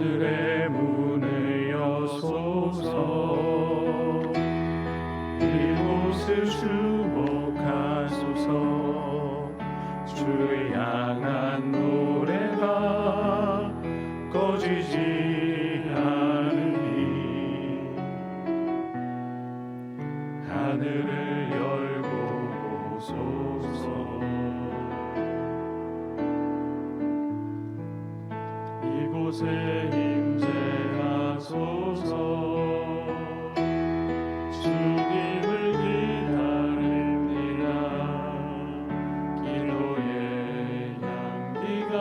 하늘의 문을 여소서. 이곳을 주목하소서. 주를 향한 노래가 꺼지지 않으니 하늘을 열고 오소서. 이곳에 임재하소서. 주님을 기다립니다. 기도의 향기가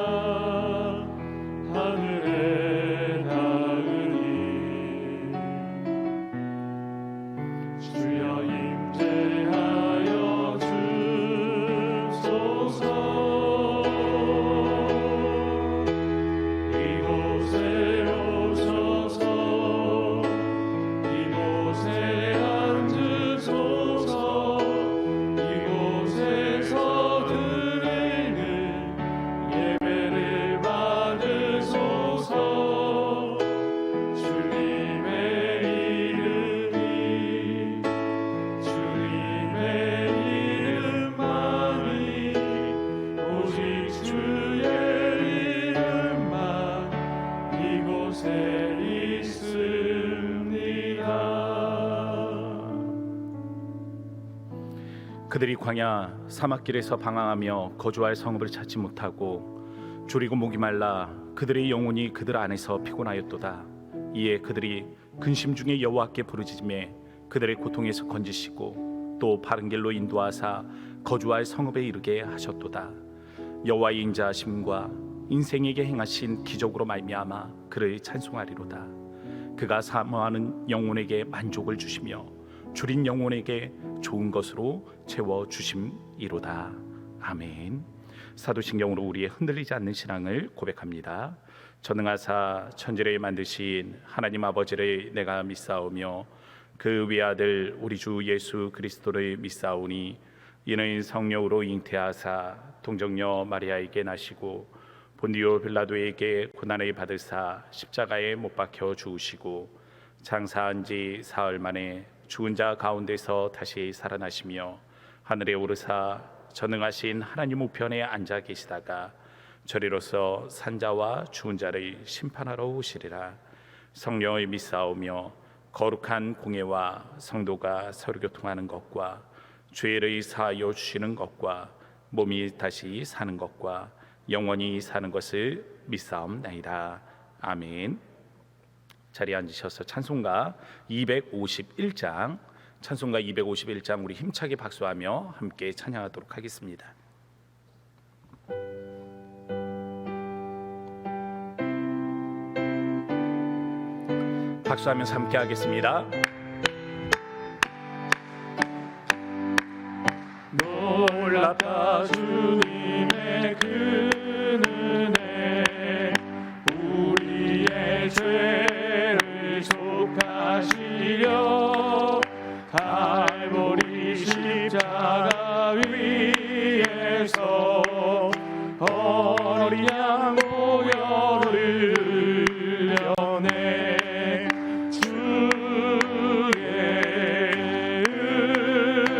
하늘에 닿으니 주여 임재하여 주소서. 이곳에 오셔서 이곳에 앉으소서. 이곳에서 드리는 예배를 받으소서. 주님의 이름이 주님의 이름만이 오직 주의 이름만 이곳에 있습니다. 그들이 광야 사막길에서 방황하며 거주할 성읍을 찾지 못하고 졸이고 목이 말라 그들의 영혼이 그들 안에서 피곤하였도다. 이에 그들이 근심 중에 여호와께 부르짖음에 그들의 고통에서 건지시고 또 바른 길로 인도하사 거주할 성읍에 이르게 하셨도다. 여호와의 인자하심과 인생에게 행하신 기적으로 말미암아 그를 찬송하리로다. 그가 사모하는 영혼에게 만족을 주시며 줄인 영혼에게 좋은 것으로 채워 주심이로다. 아멘. 사도신경으로 우리의 흔들리지 않는 신앙을 고백합니다. 전능하사 천지를 만드신 하나님 아버지를 내가 믿사오며 그 외아들 우리 주 예수 그리스도를 믿사오니 이는 성령으로 잉태하사 동정녀 마리아에게 나시고 본디오 빌라도에게 고난을 받으사 십자가에 못 박혀 죽으시고 장사한 지 사흘 만에 죽은 자 가운데서 다시 살아나시며 하늘에 오르사 전능하신 하나님 우편에 앉아 계시다가 저리로서 산자와 죽은 자를 심판하러 오시리라. 성령을 믿사오며 거룩한 공예와 성도가 서로 교통하는 것과 죄를 사하여 주시는 것과 몸이 다시 사는 것과 영원히 사는 것을 믿사옵나이다. 아멘. 자리에 앉으셔서 찬송가 251장 우리 힘차게 박수하며 함께 찬양하도록 하겠습니다. 박수하면서 함께 하겠습니다. 놀랍다 주님의 그 은혜 우리의 죄를 속하시려 갈보리 십자가 위에서 어린 양 보혈을 흘려내 주의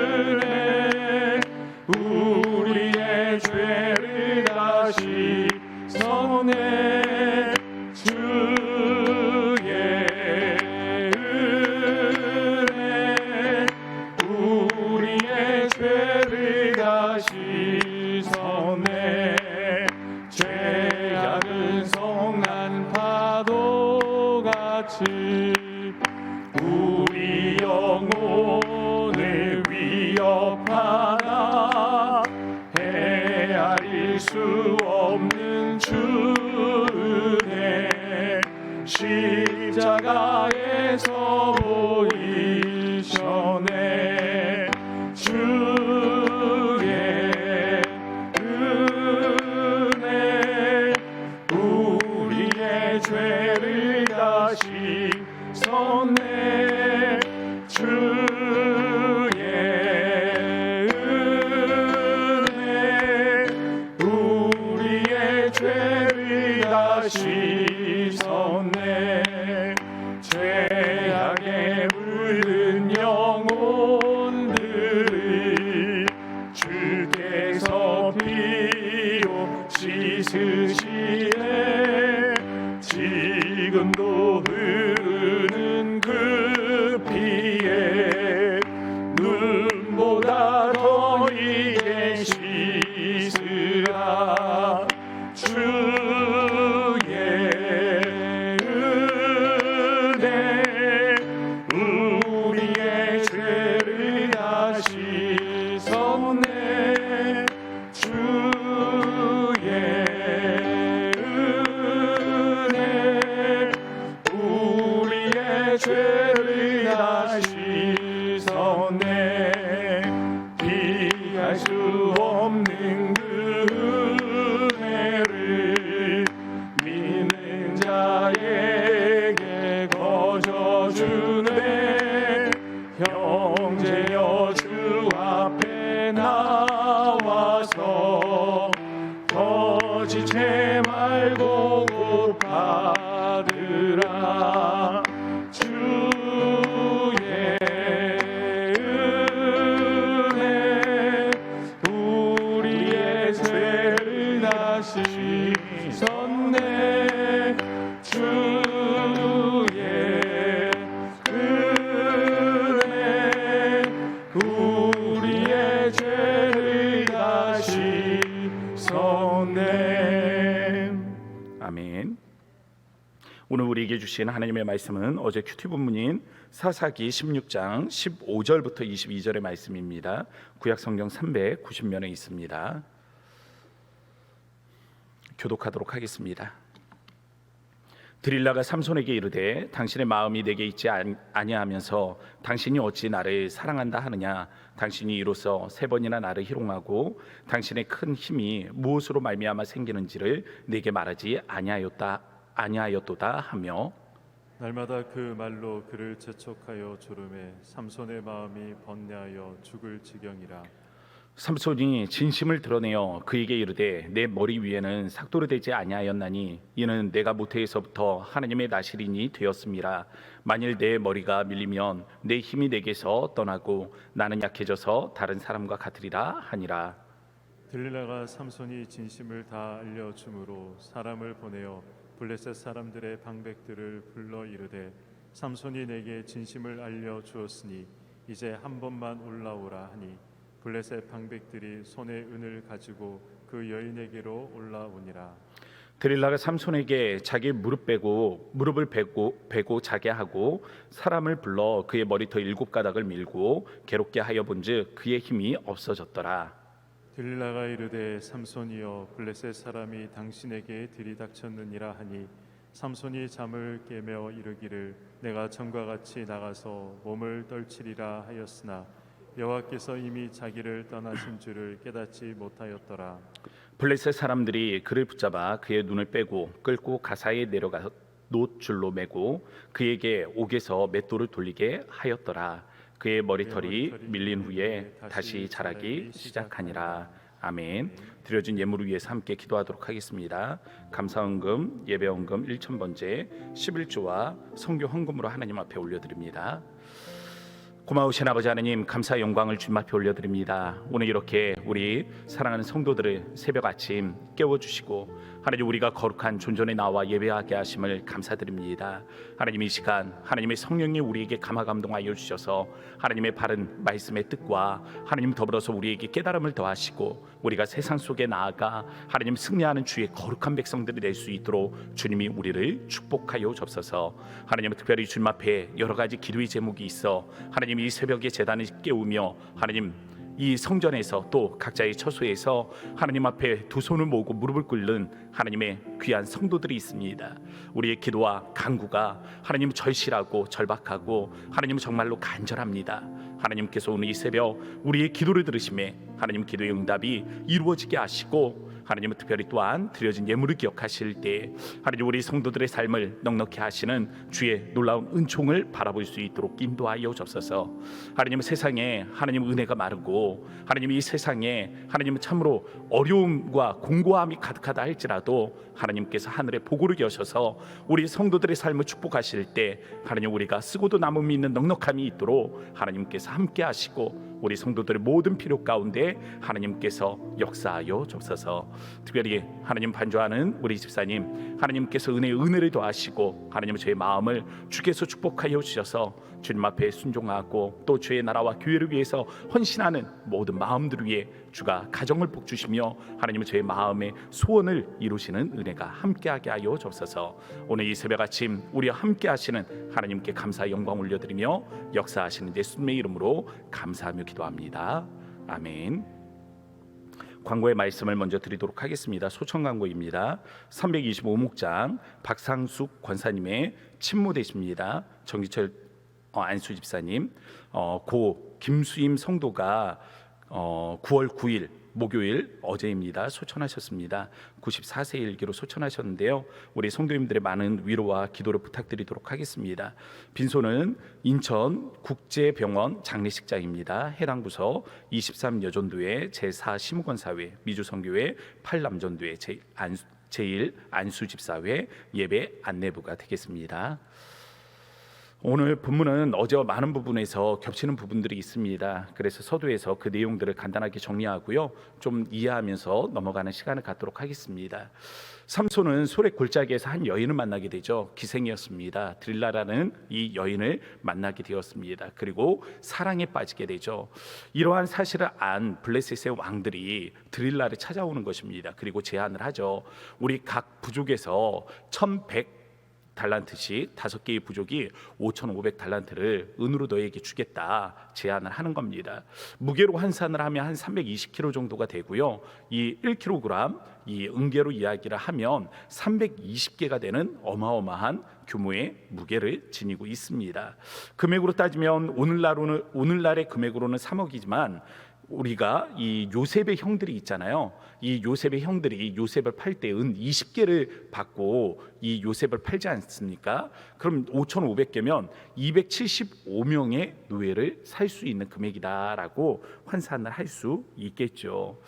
은혜 우리의 죄를 다시 씻어내 주의 은혜 우리의 죄를 다시 씻어내 죄악은 성난 파도같이 우리 영혼을 위협하나 헤아릴 수 없는 주 은혜 십자가에서 보이셔내 주의 은혜 우리의 죄를 다시 씻어내 주의 은혜 우리의 죄를 다시 하시선네 죄악에 물든 영혼들을 주께서 피로 씻으시네 지금도 흐르는 그 피에 눈보다 더 이게 씻으라 주의 은혜 우리의 죄를 다 씻었네 주의 은혜 우리의 죄를 다 씻었네 피할 수 없는 그 은혜를 믿는 자에게 거저주네 형제여 주 앞에 나와서 거짓지 말고 곧 받으라 주의 은혜 우리의 죄를 다 씻었네 주의 은혜 우리의 죄를 다 씻었네. 아멘. 오늘 우리에게 주신 하나님의 말씀은 어제 큐티 본문인 사사기 16장 15절부터 22절의 말씀입니다. 구약 성경 390면에 있습니다. 교독하도록 하겠습니다. 드릴라가 삼손에게 이르되 당신의 마음이 내게 있지 아니하면서 당신이 어찌 나를 사랑한다 하느냐 당신이 이로써 3번이나 나를 희롱하고 당신의 큰 힘이 무엇으로 말미암아 생기는지를 내게 말하지 아니하였도다 하며 날마다 그 말로 그를 재촉하여 조름에 삼손의 마음이 번뇌하여 죽을 지경이라. 삼손이 진심을 드러내어 그에게 이르되 내 머리 위에는 삭도를 대지 아니하였나니 이는 내가 모태에서부터 하나님의 나실인이 되었음이라. 만일 내 머리가 밀리면 내 힘이 내게서 떠나고 나는 약해져서 다른 사람과 같으리라 하니라. 들릴라가 삼손이 진심을 다 알려줌으로 사람을 보내어 블레셋 사람들의 방백들을 불러 이르되 삼손이 내게 진심을 알려 주었으니 이제 한 번만 올라오라 하니 블레셋 방백들이 손에 은을 가지고 그 여인에게로 올라오니라. 드릴라가 삼손에게 자기 무릎을 베고 자게 하고 사람을 불러 그의 머리터 7가닥을 밀고 괴롭게 하여 본즉 그의 힘이 없어졌더라. 들릴라가 이르되 삼손이여 블레셋 사람이 당신에게 들이닥쳤느니라 하니 삼손이 잠을 깨며 이르기를 내가 전과 같이 나가서 몸을 떨치리라 하였으나 여호와께서 이미 자기를 떠나신 줄을 깨닫지 못하였더라. 블레셋 사람들이 그를 붙잡아 그의 눈을 빼고 끌고 가사에 내려가 놋줄로 매고 그에게 옥에서 맷돌을 돌리게 하였더라. 그의 머리털이 밀린 후에 다시 자라기 시작하니라. 아멘. 드려진 예물을 위해서 함께 기도하도록 하겠습니다. 감사헌금, 예배헌금 1000번째 11조와 성교 헌금으로 하나님 앞에 올려드립니다. 고마우신 아버지 하나님, 감사 영광을 주님 앞에 올려드립니다. 오늘 이렇게 우리 사랑하는 성도들을 새벽 아침 깨워주시고 하나님 우리가 거룩한 존전에 나와 예배하게 하심을 감사드립니다. 하나님 이 시간 하나님의 성령이 우리에게 감화감동하여 주셔서 하나님의 바른 말씀의 뜻과 하나님 더불어서 우리에게 깨달음을 더하시고 우리가 세상 속에 나아가 하나님 승리하는 주의 거룩한 백성들이 될 수 있도록 주님이 우리를 축복하여 주옵소서. 하나님 특별히 주님 앞에 여러 가지 기도의 제목이 있어 하나님 이 새벽에 제단을 깨우며 하나님 이 성전에서 또 각자의 처소에서 하나님 앞에 두 손을 모으고 무릎을 꿇는 하나님의 귀한 성도들이 있습니다. 우리의 기도와 간구가 하나님 절실하고 절박하고 하나님 정말로 간절합니다. 하나님께서 오늘 이 새벽 우리의 기도를 들으심에 하나님 기도의 응답이 이루어지게 하시고 하나님은 특별히 또한 드려진 예물을 기억하실 때 하나님 우리 성도들의 삶을 넉넉히 하시는 주의 놀라운 은총을 바라볼 수 있도록 인도하여 주옵소서. 하나님은 세상에 하나님 은혜가 마르고 하나님 이 세상에 하나님은 참으로 어려움과 공고함이 가득하다 할지라도 하나님께서 하늘에 보고를 여셔서 우리 성도들의 삶을 축복하실 때 하나님 우리가 쓰고도 남음이 있는 넉넉함이 있도록 하나님께서 함께 하시고 우리 성도들의 모든 필요 가운데 하나님께서 역사하여 주옵소서. 특별히 하나님 반주하는 우리 집사님 하나님께서 은혜를 더하시고 하나님 저의 마음을 주께서 축복하여 주셔서 주님 앞에 순종하고 또 주의 나라와 교회를 위해서 헌신하는 모든 마음들 위해 주가 가정을 복주시며 하나님은 저의 마음의 소원을 이루시는 은혜가 함께하게 하여 주옵소서. 오늘 이 새벽 아침 우리와 함께 하시는 하나님께 감사 영광 올려드리며 역사하시는 예수님의 이름으로 감사하며 기도합니다. 아멘. 광고의 말씀을 먼저 드리도록 하겠습니다. 소청 광고입니다. 325목장 박상숙 권사님의 친모되십니다. 정기철 안수 집사님, 고 김수임 성도가 9월 9일 목요일 어제입니다. 소천하셨습니다. 94세 일기로 소천하셨는데요. 우리 성도님들의 많은 위로와 기도를 부탁드리도록 하겠습니다. 빈소는 인천 국제병원 장례식장입니다. 해당 부서 23여전도회 제4 시무권사회 미주선교회 8남전도회 제1 안수집사회 예배 안내부가 되겠습니다. 오늘 본문은 어제와 많은 부분에서 겹치는 부분들이 있습니다. 그래서 서두에서 그 내용들을 간단하게 정리하고요, 좀 이해하면서 넘어가는 시간을 갖도록 하겠습니다. 삼손은 소래 골짜기에서 한 여인을 만나게 되죠. 기생이었습니다. 드릴라라는 이 여인을 만나게 되었습니다. 그리고 사랑에 빠지게 되죠. 이러한 사실을 안 블레셋의 왕들이 드릴라를 찾아오는 것입니다. 그리고 제안을 하죠. 우리 각 부족에서 1100 달란트씩 5개의 부족이 5,500달란트를 은으로 너에게 주겠다 제안을 하는 겁니다. 무게로 환산을 하면 한 320kg 정도가 되고요. 이 1kg 이 은계로 이야기를 하면 320개가 되는 어마어마한 규모의 무게를 지니고 있습니다. 금액으로 따지면 오늘날의 금액으로는 3억이지만 우리가 이 요셉의 형들이 있잖아요. 이 요셉의 형들이 요셉을 팔 때 은 20개를 받고 이 요셉을 팔지 않습니까? 그럼 5,500개면 275명의 노예를 살 수 있는 금액이다라고 환산을 할 수 있겠죠.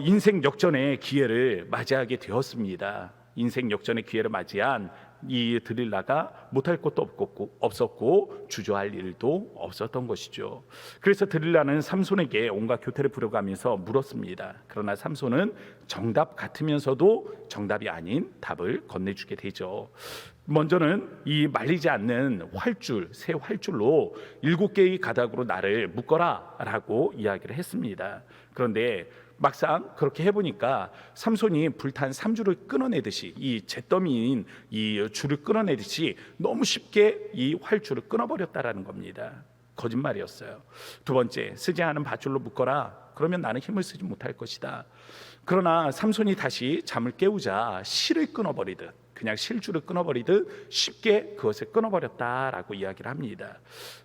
인생 역전의 기회를 맞이하게 되었습니다. 인생 역전의 기회를 맞이한 이 드릴라가 못할 것도 없었고 주저할 일도 없었던 것이죠. 그래서 드릴라는 삼손에게 온갖 교태를 부려가면서 물었습니다. 그러나 삼손은 정답 같으면서도 정답이 아닌 답을 건네주게 되죠. 먼저는 이 말리지 않는 활줄, 새 활줄로 7개의 가닥으로 나를 묶어라 라고 이야기를 했습니다. 그런데 막상 그렇게 해보니까 삼손이 불탄 삼줄을 끊어내듯이 이 잿더미인 이 줄을 끊어내듯이 너무 쉽게 이 활줄을 끊어버렸다라는 겁니다. 거짓말이었어요. 두 번째, 쓰지 않은 밧줄로 묶어라. 그러면 나는 힘을 쓰지 못할 것이다. 그러나 삼손이 다시 잠을 깨우자 실을 끊어버리듯 그냥 실줄을 끊어버리듯 쉽게 그것을 끊어버렸다라고 이야기를 합니다.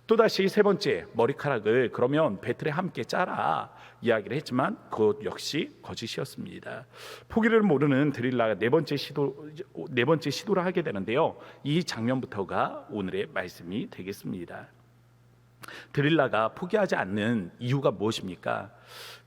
또다시 세 번째, 머리카락을 그러면 배틀에 함께 짜라 이야기를 했지만 그것 역시 거짓이었습니다. 포기를 모르는 드릴라가 네 번째 시도를 하게 되는데요. 이 장면부터가 오늘의 말씀이 되겠습니다. 드릴라가 포기하지 않는 이유가 무엇입니까?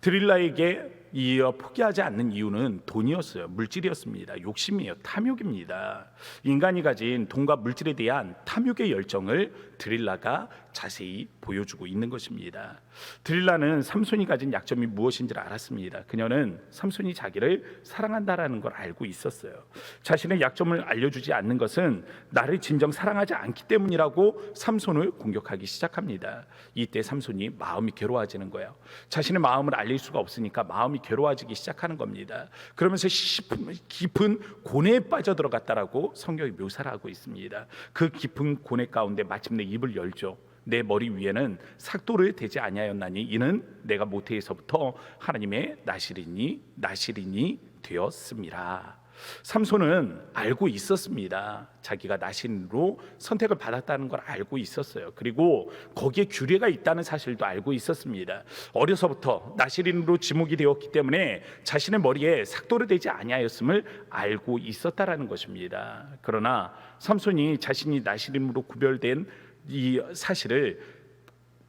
드릴라에게 이 포기하지 않는 이유는 돈이었어요. 물질이었습니다. 욕심이에요. 탐욕입니다. 인간이 가진 돈과 물질에 대한 탐욕의 열정을 드릴라가 자세히 보여주고 있는 것입니다. 드릴라는 삼손이 가진 약점이 무엇인지를 알았습니다. 그녀는 삼손이 자기를 사랑한다라는 걸 알고 있었어요. 자신의 약점을 알려주지 않는 것은 나를 진정 사랑하지 않기 때문이라고 삼손을 공격하기 시작합니다. 이때 삼손이 마음이 괴로워지는 거예요. 자신의 마음을 알릴 수가 없으니까 마음이 괴로워지기 시작하는 겁니다. 그러면서 깊은 고뇌에 빠져들어갔다라고 성경이 묘사를 하고 있습니다. 그 깊은 고뇌 가운데 마침내 입을 열죠. 내 머리 위에는 삭도를 대지 아니하였나니 이는 내가 모태에서부터 하나님의 나실인이 되었습니다. 삼손은 알고 있었습니다. 자기가 나신으로 선택을 받았다는 걸 알고 있었어요. 그리고 거기에 규례가 있다는 사실도 알고 있었습니다. 어려서부터 나실인으로 지목이 되었기 때문에 자신의 머리에 삭도를 대지 아니하였음을 알고 있었다라는 것입니다. 그러나 삼손이 자신이 나실인으로 구별된 이 사실을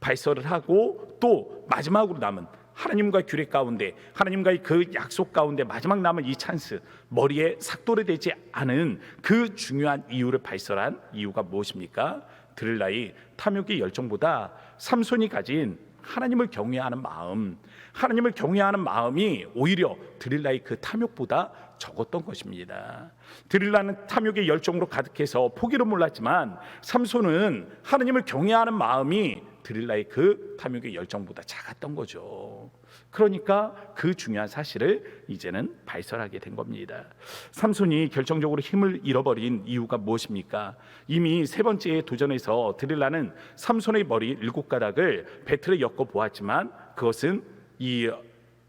발설을 하고 또 마지막으로 남은 하나님과 규례 가운데, 하나님과의 그 약속 가운데 마지막 남은 이 찬스, 머리에 삭도를 대지 않은 그 중요한 이유를 발설한 이유가 무엇입니까? 드릴라의 탐욕의 열정보다 삼손이 가진 하나님을 경외하는 마음, 하나님을 경외하는 마음이 오히려 드릴라의 그 탐욕보다 적었던 것입니다. 드릴라는 탐욕의 열정으로 가득해서 포기를 몰랐지만 삼손은 하나님을 경외하는 마음이 드릴라의 그 탐욕의 열정보다 작았던 거죠. 그러니까 그 중요한 사실을 이제는 발설하게 된 겁니다. 삼손이 결정적으로 힘을 잃어버린 이유가 무엇입니까? 이미 세 번째 도전에서 드릴라는 삼손의 머리 7가닥을 배틀에 엮어 보았지만 그것은 이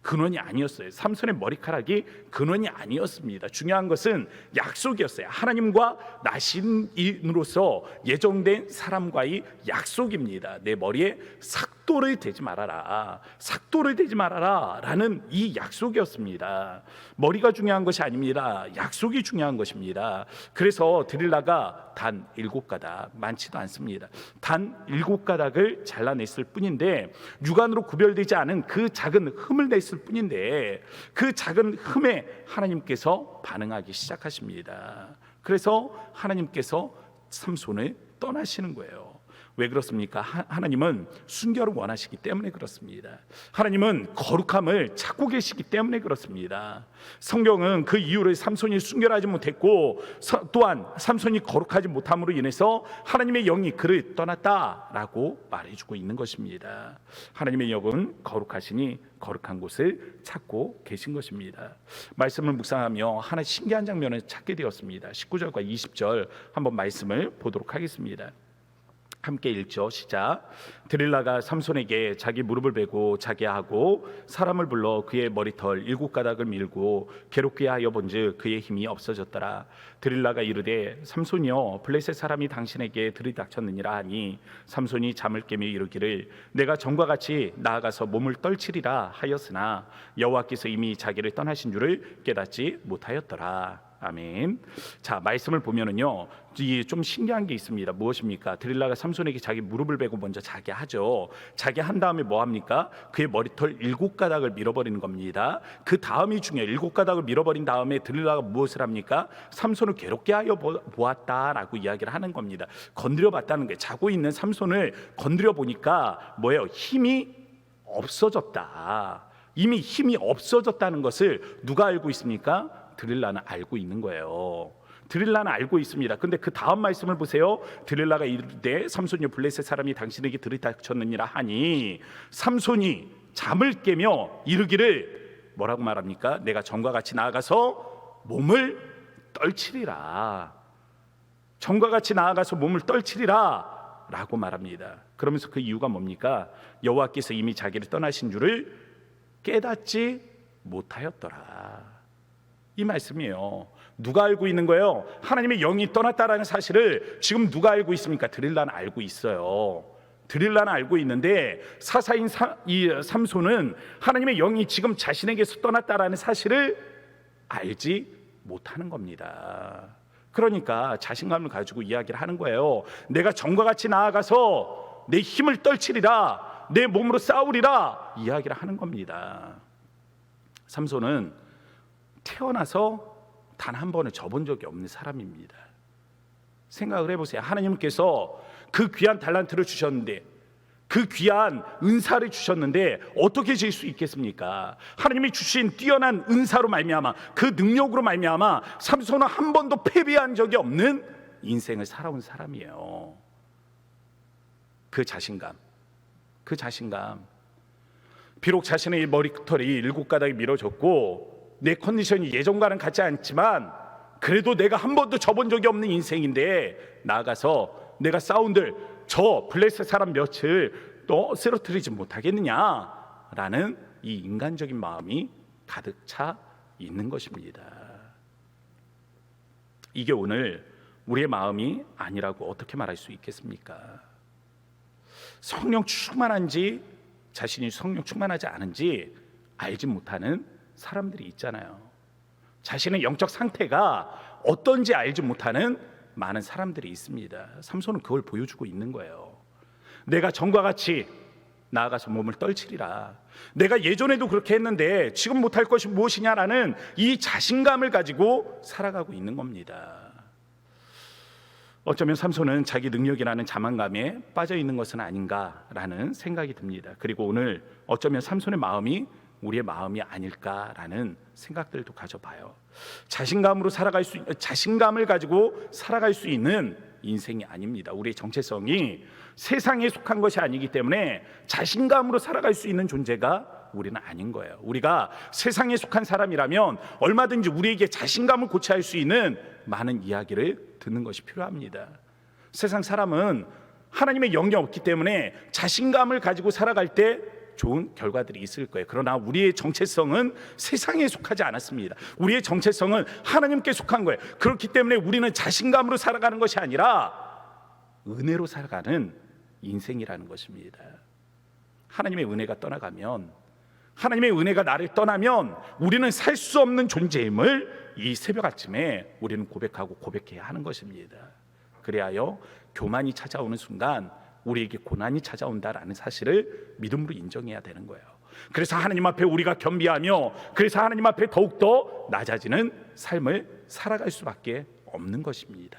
근원이 아니었어요. 삼손의 머리카락이 근원이 아니었습니다. 중요한 것은 약속이었어요. 하나님과 나신인으로서 예정된 사람과의 약속입니다. 내 머리에 삭도를 대지 말아라, 삭도를 대지 말아라 라는 이 약속이었습니다. 머리가 중요한 것이 아닙니다. 약속이 중요한 것입니다. 그래서 드릴라가 단 7가닥, 많지도 않습니다. 단 7가닥을 잘라냈을 뿐인데 육안으로 구별되지 않은 그 작은 흠을 냈을 뿐인데 그 작은 흠에 하나님께서 반응하기 시작하십니다. 그래서 하나님께서 삼손을 떠나시는 거예요. 왜 그렇습니까? 하나님은 순결을 원하시기 때문에 그렇습니다. 하나님은 거룩함을 찾고 계시기 때문에 그렇습니다. 성경은 그 이유를 삼손이 순결하지 못했고 또한 삼손이 거룩하지 못함으로 인해서 하나님의 영이 그를 떠났다라고 말해주고 있는 것입니다. 하나님의 영은 거룩하시니 거룩한 곳을 찾고 계신 것입니다. 말씀을 묵상하며 하나 신기한 장면을 찾게 되었습니다. 19절과 20절 한번 말씀을 보도록 하겠습니다. 함께 읽죠. 시작. 드릴라가 삼손에게 자기 무릎을 베고 자게 하고 사람을 불러 그의 머리털 7가닥을 밀고 괴롭게 하여 본즉 그의 힘이 없어졌더라. 드릴라가 이르되 삼손이여 블레셋 사람이 당신에게 들이닥쳤느니라 하니 삼손이 잠을 깨며 이르기를 내가 전과 같이 나아가서 몸을 떨치리라 하였으나 여호와께서 이미 자기를 떠나신 줄을 깨닫지 못하였더라. 아멘. 자, 말씀을 보면은요, 좀 신기한 게 있습니다. 무엇입니까? 드릴라가 삼손에게 자기 무릎을 베고 먼저 자게 하죠. 자게 한 다음에 뭐 합니까? 그의 머리털 7가닥을 밀어버리는 겁니다. 그 다음이 중요해요. 7가닥을 밀어버린 다음에 드릴라가 무엇을 합니까? 삼손을 괴롭게 하여 보았다라고 이야기를 하는 겁니다. 건드려 봤다는 게, 자고 있는 삼손을 건드려 보니까 뭐예요? 힘이 없어졌다. 이미 힘이 없어졌다는 것을 누가 알고 있습니까? 드릴라는 알고 있는 거예요. 드릴라는 알고 있습니다. 근데 그 다음 말씀을 보세요. 드릴라가 이르되 삼손이 블레셋 사람이 당신에게 들이닥쳤느니라 하니 삼손이 잠을 깨며 이르기를 뭐라고 말합니까? 내가 전과 같이 나아가서 몸을 떨치리라. 전과 같이 나아가서 몸을 떨치리라 라고 말합니다. 그러면서 그 이유가 뭡니까? 여호와께서 이미 자기를 떠나신 줄을 깨닫지 못하였더라. 이 말씀이에요. 누가 알고 있는 거예요? 하나님의 영이 떠났다라는 사실을 지금 누가 알고 있습니까? 드릴라는 알고 있어요. 드릴라는 알고 있는데 사사인 이 삼손은 하나님의 영이 지금 자신에게서 떠났다라는 사실을 알지 못하는 겁니다. 그러니까 자신감을 가지고 이야기를 하는 거예요. 내가 전과 같이 나아가서 내 힘을 떨치리라, 내 몸으로 싸우리라 이야기를 하는 겁니다. 삼손은 태어나서 단 한 번을 져본 적이 없는 사람입니다. 생각을 해보세요. 하나님께서 그 귀한 달란트를 주셨는데, 그 귀한 은사를 주셨는데 어떻게 질 수 있겠습니까? 하나님이 주신 뛰어난 은사로 말미암아, 그 능력으로 말미암아 삼손은 한 번도 패배한 적이 없는 인생을 살아온 사람이에요. 그 자신감, 비록 자신의 머리털이 7가닥이 밀어졌고 내 컨디션이 예전과는 같지 않지만 그래도 내가 한 번도 져본 적이 없는 인생인데 나아가서 내가 싸운들 저 블레셋 사람 몇을 또 쓰러뜨리지 못하겠느냐라는 이 인간적인 마음이 가득 차 있는 것입니다. 이게 오늘 우리의 마음이 아니라고 어떻게 말할 수 있겠습니까? 성령 충만한지 자신이 성령 충만하지 않은지 알지 못하는 사람들이 있잖아요. 자신의 영적 상태가 어떤지 알지 못하는 많은 사람들이 있습니다. 삼손은 그걸 보여주고 있는 거예요. 내가 전과 같이 나아가서 몸을 떨치리라. 내가 예전에도 그렇게 했는데 지금 못할 것이 무엇이냐라는 이 자신감을 가지고 살아가고 있는 겁니다. 어쩌면 삼손은 자기 능력이라는 자만감에 빠져 있는 것은 아닌가라는 생각이 듭니다. 그리고 오늘 어쩌면 삼손의 마음이 우리의 마음이 아닐까라는 생각들도 가져봐요. 자신감을 가지고 살아갈 수 있는 인생이 아닙니다. 우리의 정체성이 세상에 속한 것이 아니기 때문에 자신감으로 살아갈 수 있는 존재가 우리는 아닌 거예요. 우리가 세상에 속한 사람이라면 얼마든지 우리에게 자신감을 고취할 수 있는 많은 이야기를 듣는 것이 필요합니다. 세상 사람은 하나님의 영이 없기 때문에 자신감을 가지고 살아갈 때 좋은 결과들이 있을 거예요. 그러나 우리의 정체성은 세상에 속하지 않았습니다. 우리의 정체성은 하나님께 속한 거예요. 그렇기 때문에 우리는 자신감으로 살아가는 것이 아니라 은혜로 살아가는 인생이라는 것입니다. 하나님의 은혜가 떠나가면, 하나님의 은혜가 나를 떠나면 우리는 살 수 없는 존재임을 이 새벽 아침에 우리는 고백하고 고백해야 하는 것입니다. 그리하여 교만이 찾아오는 순간 우리에게 고난이 찾아온다라는 사실을 믿음으로 인정해야 되는 거예요. 그래서 하나님 앞에 우리가 겸비하며, 그래서 하나님 앞에 더욱더 낮아지는 삶을 살아갈 수밖에 없는 것입니다.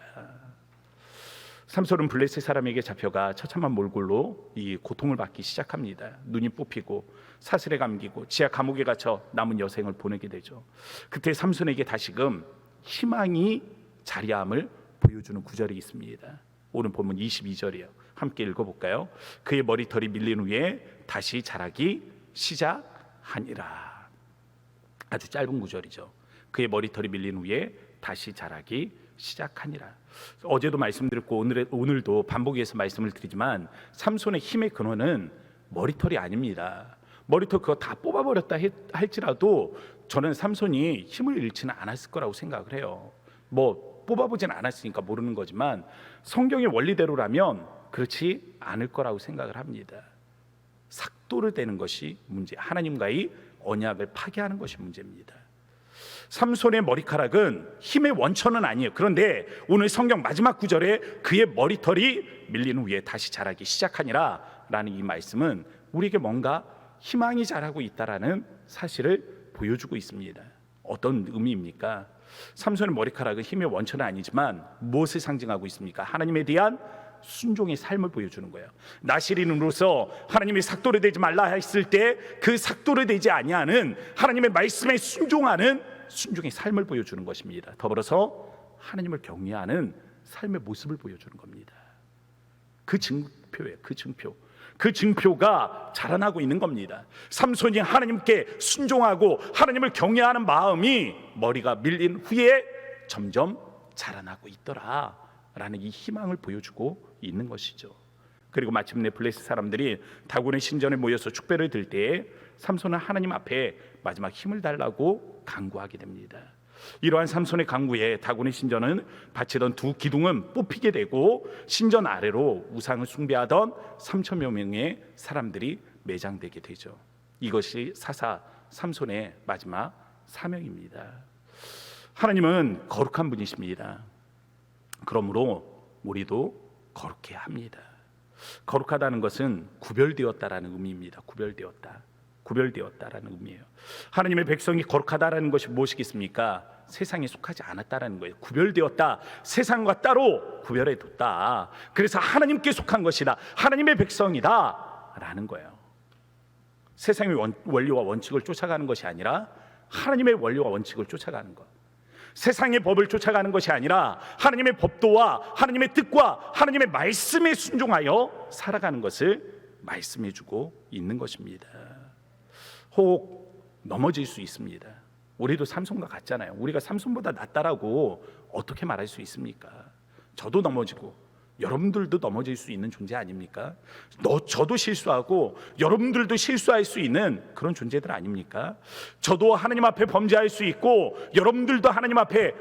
삼손은 블레셋 사람에게 잡혀가 처참한 몰골로 이 고통을 받기 시작합니다. 눈이 뽑히고 사슬에 감기고 지하 감옥에 갇혀 남은 여생을 보내게 되죠. 그때 삼손에게 다시금 희망이 자리함을 보여주는 구절이 있습니다. 오늘 본문 22절이에요. 함께 읽어볼까요? 그의 머리털이 밀린 후에 다시 자라기 시작하니라. 아주 짧은 구절이죠. 그의 머리털이 밀린 후에 다시 자라기 시작하니라. 어제도 말씀드렸고 오늘도 반복해서 말씀을 드리지만 삼손의 힘의 근원은 머리털이 아닙니다. 머리털 그거 다 뽑아버렸다 할지라도 저는 삼손이 힘을 잃지는 않았을 거라고 생각을 해요. 뭐 뽑아보진 않았으니까 모르는 거지만 성경의 원리대로라면 그렇지 않을 거라고 생각을 합니다. 삭도를 대는 것이 문제, 하나님과의 언약을 파괴하는 것이 문제입니다. 삼손의 머리카락은 힘의 원천은 아니에요. 그런데 오늘 성경 마지막 구절에 그의 머리털이 밀린 후에 다시 자라기 시작하니라 라는 이 말씀은 우리에게 뭔가 희망이 자라고 있다라는 사실을 보여주고 있습니다. 어떤 의미입니까? 삼손의 머리카락은 힘의 원천은 아니지만 무엇을 상징하고 있습니까? 하나님에 대한 순종의 삶을 보여주는 거예요. 나시린으로서 하나님이 삭도를 대지 말라 했을 때 그 삭도를 대지 아니하는 하나님의 말씀에 순종하는 순종의 삶을 보여주는 것입니다. 더불어서 하나님을 경외하는 삶의 모습을 보여주는 겁니다. 그 증표예요. 그 증표가 자라나고 있는 겁니다. 삼손이 하나님께 순종하고 하나님을 경외하는 마음이 머리가 밀린 후에 점점 자라나고 있더라 라는 이 희망을 보여주고 있는 것이죠. 그리고 마침내 블레셋 사람들이 다곤의 신전에 모여서 축배를 들 때에 삼손은 하나님 앞에 마지막 힘을 달라고 간구하게 됩니다. 이러한 삼손의 간구에 다곤의 신전은 바치던 두 기둥은 뽑히게 되고 신전 아래로 우상을 숭배하던 3,000여 명의 사람들이 매장되게 되죠. 이것이 사사 삼손의 마지막 사명입니다. 하나님은 거룩한 분이십니다. 그러므로 우리도 거룩해야 합니다. 거룩하다는 것은 구별되었다라는 의미입니다. 구별되었다라는 의미예요. 하나님의 백성이 거룩하다라는 것이 무엇이겠습니까? 세상에 속하지 않았다라는 거예요. 구별되었다, 세상과 따로 구별해 뒀다. 그래서 하나님께 속한 것이다, 하나님의 백성이다 라는 거예요. 세상의 원리와 원칙을 쫓아가는 것이 아니라 하나님의 원리와 원칙을 쫓아가는 것, 세상의 법을 쫓아가는 것이 아니라 하나님의 법도와 하나님의 뜻과 하나님의 말씀에 순종하여 살아가는 것을 말씀해주고 있는 것입니다. 혹 넘어질 수 있습니다. 우리도 삼손과 같잖아요. 우리가 삼손보다 낫다라고 어떻게 말할 수 있습니까? 저도 넘어지고 여러분들도 넘어질 수 있는 존재 아닙니까? 저도 실수하고 여러분들도 실수할 수 있는 그런 존재들 아닙니까? 저도 하나님 앞에 범죄할 수 있고 여러분들도 하나님 앞에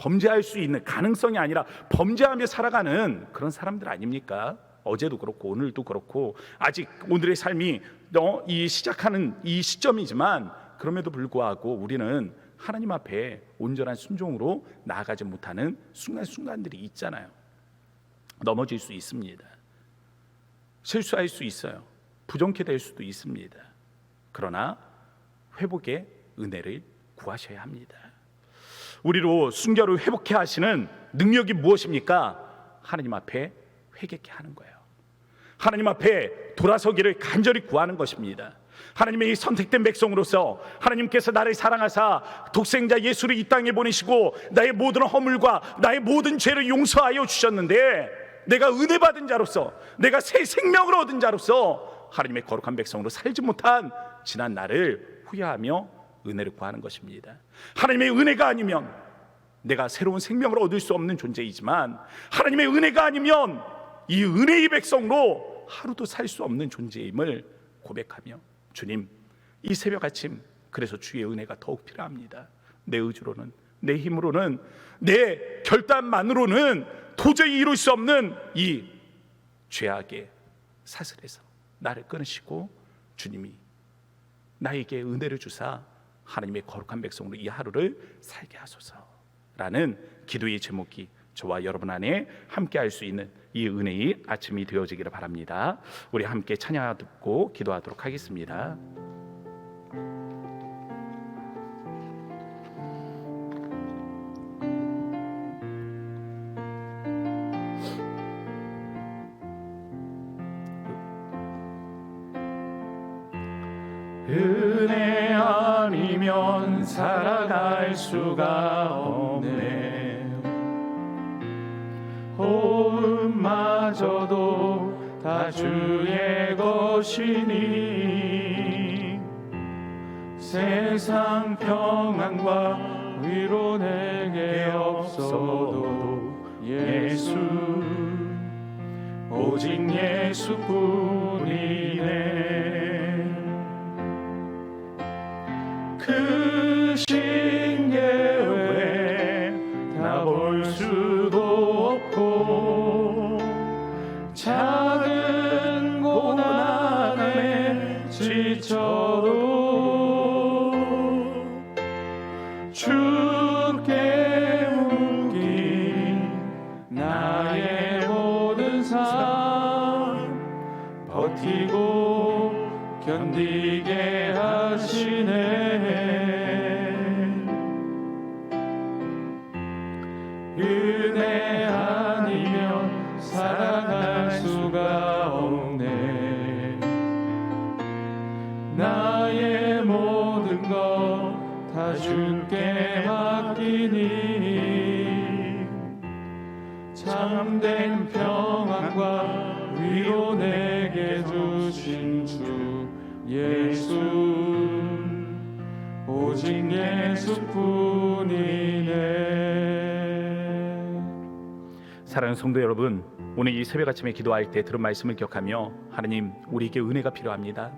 범죄할 수 있는 가능성이 아니라 범죄하며 살아가는 그런 사람들 아닙니까? 어제도 그렇고 오늘도 그렇고 아직 오늘의 삶이 이 시작하는 이 시점이지만 그럼에도 불구하고 우리는 하나님 앞에 온전한 순종으로 나아가지 못하는 순간순간들이 있잖아요. 넘어질 수 있습니다. 실수할 수 있어요. 부정케 될 수도 있습니다. 그러나 회복의 은혜를 구하셔야 합니다. 우리로 순결을 회복해 하시는 능력이 무엇입니까? 하나님 앞에 회개케 하는 거예요. 하나님 앞에 돌아서기를 간절히 구하는 것입니다. 하나님의 선택된 백성으로서 하나님께서 나를 사랑하사 독생자 예수를 이 땅에 보내시고 나의 모든 허물과 나의 모든 죄를 용서하여 주셨는데, 내가 은혜 받은 자로서, 내가 새 생명을 얻은 자로서 하나님의 거룩한 백성으로 살지 못한 지난 나를 후회하며 은혜를 구하는 것입니다. 하나님의 은혜가 아니면 내가 새로운 생명을 얻을 수 없는 존재이지만, 하나님의 은혜가 아니면 이 은혜의 백성으로 하루도 살 수 없는 존재임을 고백하며, 주님, 이 새벽 아침 그래서 주의 은혜가 더욱 필요합니다. 내 의지로는, 내 힘으로는, 내 결단만으로는 도저히 이룰 수 없는 이 죄악의 사슬에서 나를 끊으시고 주님이 나에게 은혜를 주사 하나님의 거룩한 백성으로 이 하루를 살게 하소서라는 기도의 제목이 저와 여러분 안에 함께 할 수 있는 이 은혜의 아침이 되어지기를 바랍니다. 우리 함께 찬양 듣고 기도하도록 하겠습니다. 은혜 아니면 살아갈 수가 없네. 호흡마저도 다 주의 것이니 세상 평안과 위로 내게 없어도 예수, 오직 예수뿐이네. 그 신예외 다 볼 수도 없고 작은 고난에 지쳐도 주께 묶인 나의 모든 삶 버티고 견디게 하시네. 은혜 아니면 살아갈 수가 없네. 나의 모든 것 다 주께 맡기니 참된 평안과 위로 내게 주신 주 예수, 오직 예수뿐이네. 사랑하는 성도 여러분, 오늘 이 새벽 아침에 기도할 때 들은 말씀을 기억하며, 하나님, 우리에게 은혜가 필요합니다.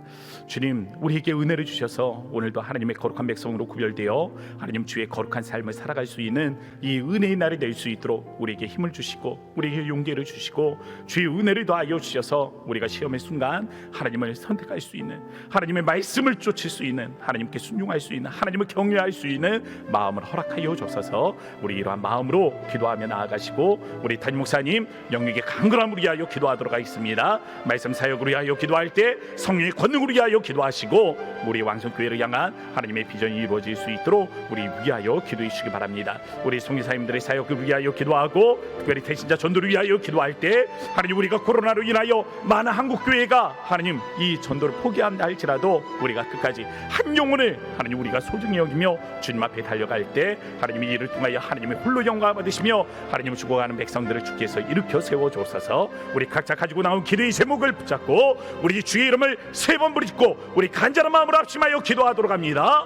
주님, 우리에게 은혜를 주셔서 오늘도 하나님의 거룩한 백성으로 구별되어 하나님 주의 거룩한 삶을 살아갈 수 있는 이 은혜의 날이 될 수 있도록 우리에게 힘을 주시고 우리에게 용기를 주시고 주의 은혜를 더하여 주셔서 우리가 시험의 순간 하나님을 선택할 수 있는, 하나님의 말씀을 쫓을 수 있는, 하나님께 순종할 수 있는, 하나님을 경외할 수 있는 마음을 허락하여 주셔서 우리 이러한 마음으로 기도하며 나아가시고, 우리 담임 목사님 영역의 강건함을 위하여 기도하도록 하겠습니다. 말씀 사역을 위하여 기도할 때 성령의 권능을 위하여 기도하시고, 우리 왕성교회를 향한 하나님의 비전이 이루어질 수 있도록 우리 위하여 기도해 주시기 바랍니다. 우리 송기사님들의 사역을 위하여 기도하고, 특별히 태신자 전도를 위하여 기도할 때, 하나님, 우리가 코로나로 인하여 많은 한국교회가 하나님 이 전도를 포기한다 할지라도 우리가 끝까지 한 영혼을 하나님 우리가 소중히 여기며 주님 앞에 달려갈 때, 하나님이 이를 통하여 하나님의 홀로 영광을 받으시며 하나님을 죽어가는 백성들을 주께서 일으켜 세워주옵소서. 우리 각자 가지고 나온 기도의 제목을 붙잡고 우리 주의 이름을 3번 부르짖고 우리 간절한 마음으로 합심하여 기도하도록 합니다.